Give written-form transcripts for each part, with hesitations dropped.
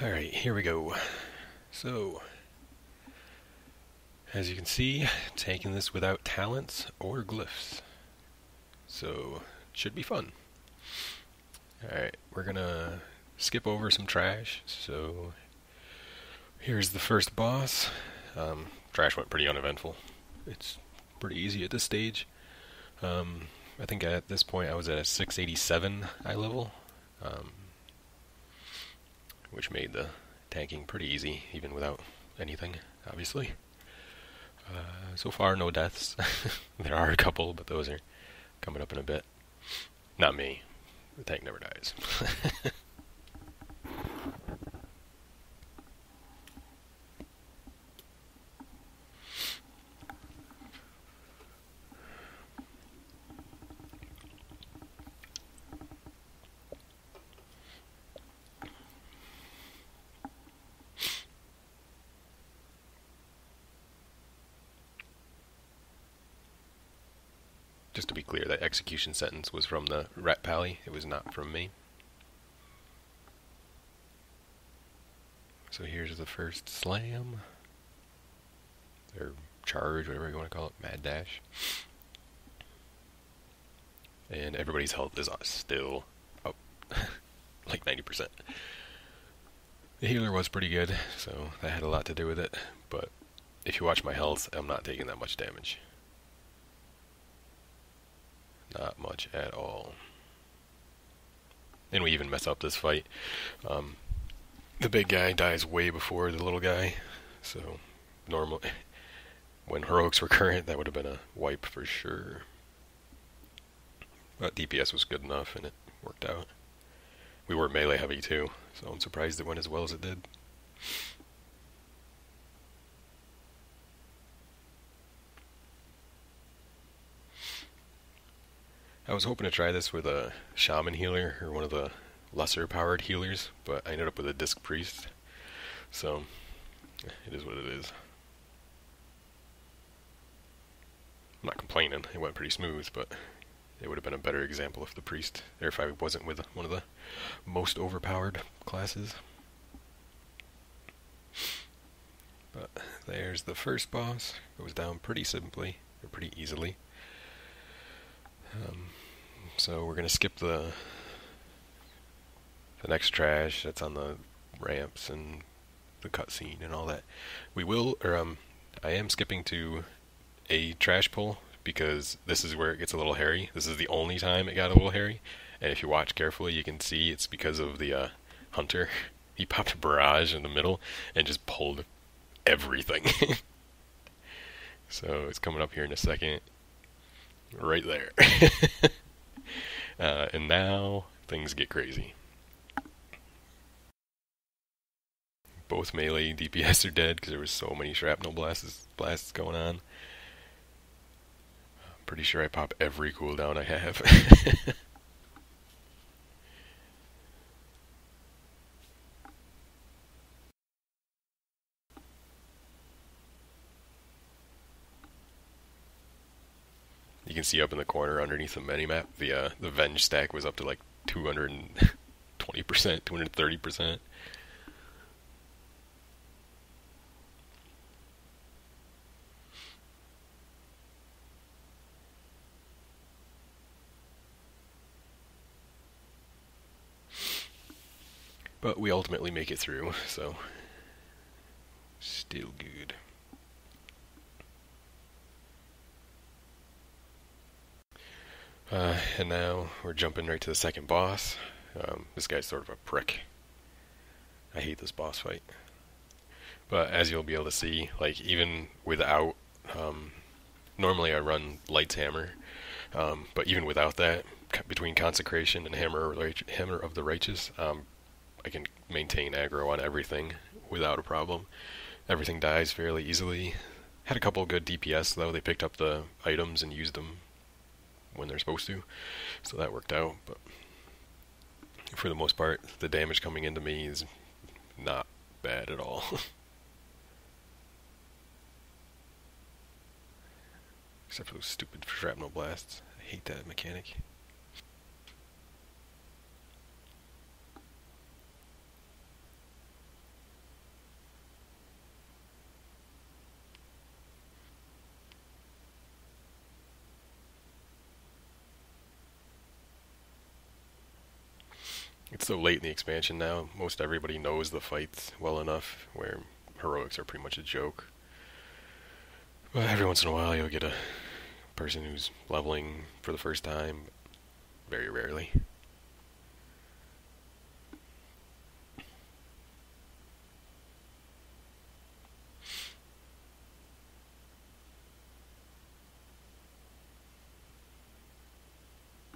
Alright, here we go. So, as you can see, taking this without talents or glyphs. So, it should be fun. Alright, we're gonna skip over some trash. So, here's the first boss. Trash went pretty uneventful. It's pretty easy at this stage. I think at this point I was at a 687 eye level, which made the tanking pretty easy, even without anything, obviously. So far, no deaths. There are a couple, but those are coming up in a bit. Not me. The tank never dies. Just to be clear, that execution sentence was from the Rat Pally. It was not from me. So here's the first slam. Or charge, whatever you want to call it. Mad dash. And everybody's health is still up. Like 90%. The healer was pretty good, so that had a lot to do with it. But if you watch my health, I'm not taking that much damage. Not much at all. And we even mess up this fight. The big guy dies way before the little guy. So, normally, when heroics were current, that would have been a wipe for sure. But DPS was good enough, and it worked out. We were melee heavy too, so I'm surprised it went as well as it did. I was hoping to try this with a shaman healer, or one of the lesser powered healers, but I ended up with a disc priest, so it is what it is. I'm not complaining, it went pretty smooth, but it would have been a better example if the priest, or if I wasn't with one of the most overpowered classes. But there's the first boss. Goes down pretty simply, or pretty easily. So we're gonna skip the next trash that's on the ramps and the cutscene and all that. We will, or I am skipping to a trash pull because this is where it gets a little hairy. This is the only time it got a little hairy, and if you watch carefully, you can see it's because of the hunter. He popped a barrage in the middle and just pulled everything. So it's coming up here in a second. Right there. And now things get crazy. Both melee DPS are dead because there was so many shrapnel blasts going on. I'm pretty sure I pop every cooldown I have. You can see up in the corner underneath the minimap, the Venge stack was up to like 220%, 230%. But we ultimately make it through, so still good. And now we're jumping right to the second boss. This guy's sort of a prick. I hate this boss fight. But as you'll be able to see, like even without, normally I run Light's Hammer, but even without that, between Consecration and Hammer of the Righteous, I can maintain aggro on everything without a problem. Everything dies fairly easily. Had a couple good DPS though. They picked up the items and used them when they're supposed to, so that worked out. But for the most part, the damage coming into me is not bad at all. Except for those stupid shrapnel blasts. I hate that mechanic. It's so late in the expansion now, most everybody knows the fights well enough where heroics are pretty much a joke. But every once in a while you'll get a person who's leveling for the first time, very rarely.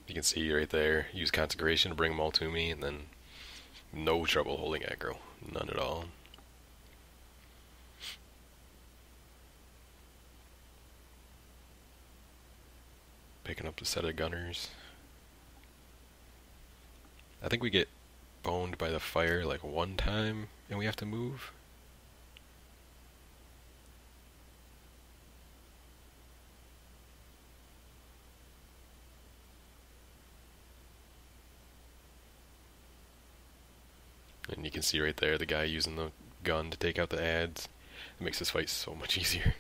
You can see right there, use Consecration to bring them all to me, and then no trouble holding aggro. None at all. Picking up the set of gunners. I think we get boned by the fire like one time, and we have to move. And you can see right there the guy using the gun to take out the ads. It makes this fight so much easier.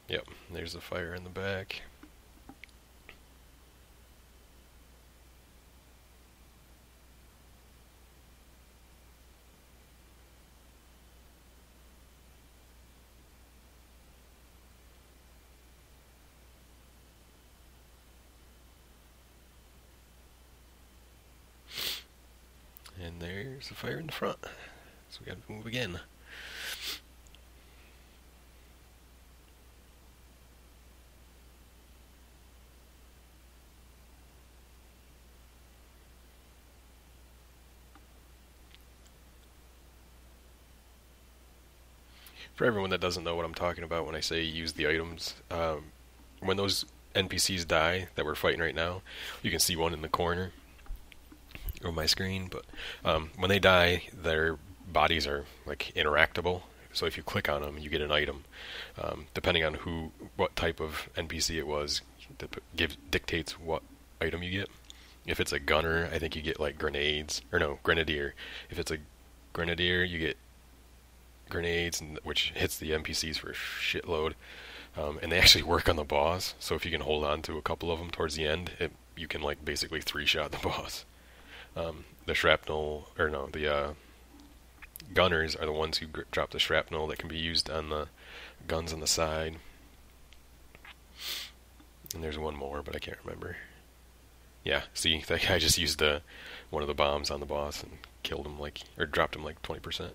Yep, there's the fire in the back. And there's the fire in the front. So we gotta move again. For everyone that doesn't know what I'm talking about when I say use the items, when those NPCs die that we're fighting right now, you can see one in the corner of my screen, but when they die, their bodies are like interactable. So if you click on them, you get an item. Depending on what type of NPC it was, dictates what item you get. If it's a gunner, I think you get like grenades, or no, grenadier. If it's a grenadier, you get grenades, which hits the NPCs for a shitload. And they actually work on the boss, so if you can hold on to a couple of them towards the end, you can like basically 3-shot the boss. The shrapnel, or no, the gunners are the ones who drop the shrapnel that can be used on the guns on the side. And there's one more, but I can't remember. Yeah, see, that guy just used one of the bombs on the boss and killed him or dropped him like 20%.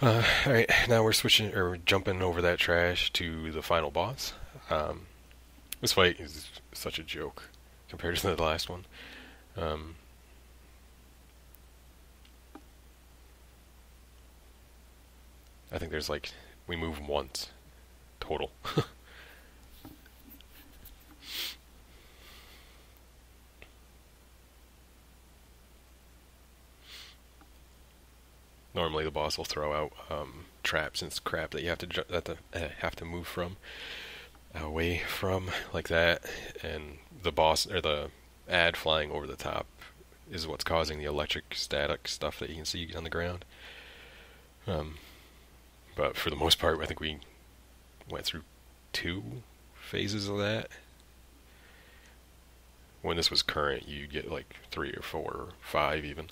Alright, now we're jumping over that trash to the final boss. This fight is such a joke compared to the last one. I think there's we move once total. Normally the boss will throw out traps and crap that you have to move away from like that, and the boss or the ad flying over the top is what's causing the electric static stuff that you can see on the ground. But for the most part, I think we went through 2 phases of that. When this was current, you'd get like 3 or 4 or 5 even.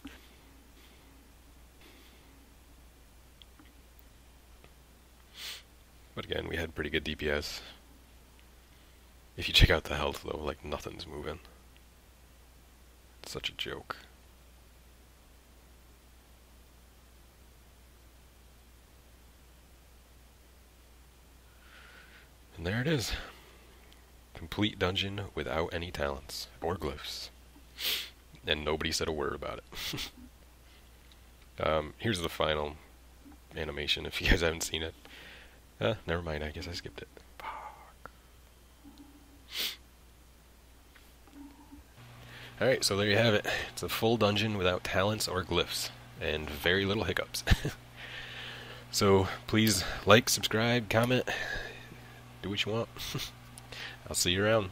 But again, we had pretty good DPS. If you check out the health though, like nothing's moving. It's such a joke. And there it is. Complete dungeon without any talents or glyphs. And nobody said a word about it. Here's the final animation if you guys haven't seen it. Never mind, I guess I skipped it. Fuck. Alright, so there you have it. It's a full dungeon without talents or glyphs. And very little hiccups. So please like, subscribe, comment. Do what you want. I'll see you around.